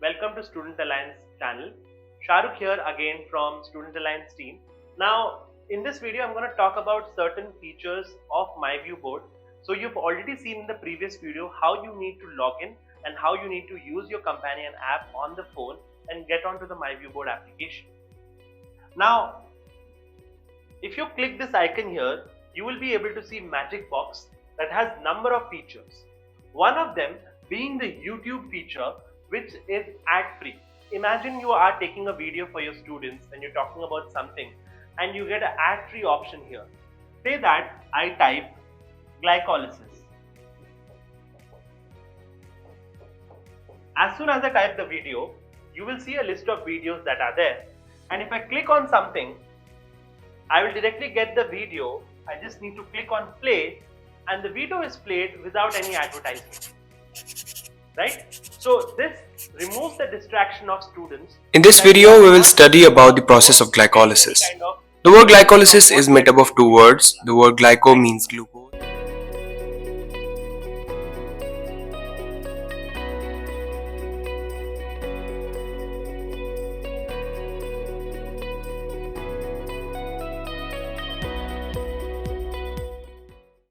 Welcome to Student Alliance channel. Shahrukh here again from Student Alliance team. Now, in this video, I'm going to talk about certain features of MyView board. So you've already seen in the previous video how you need to log in and how you need to use your companion app on the phone and get onto the MyView board application. Now, if you click this icon here, you will be able to see magic box that has number of features. One of them being the YouTube feature, which is ad-free. Imagine you are taking a video for your students and you're talking about something and you get an ad-free option here. Say that I type glycolysis. As soon as I type the video, you will see a list of videos that are there, and if I click on something, I will directly get the video. I just need to click on play and the video is played without any advertisement, right? So this removes the distraction of students. In this video, we will study about the process of glycolysis. The word glycolysis is made up of two words. The word glyco means glucose.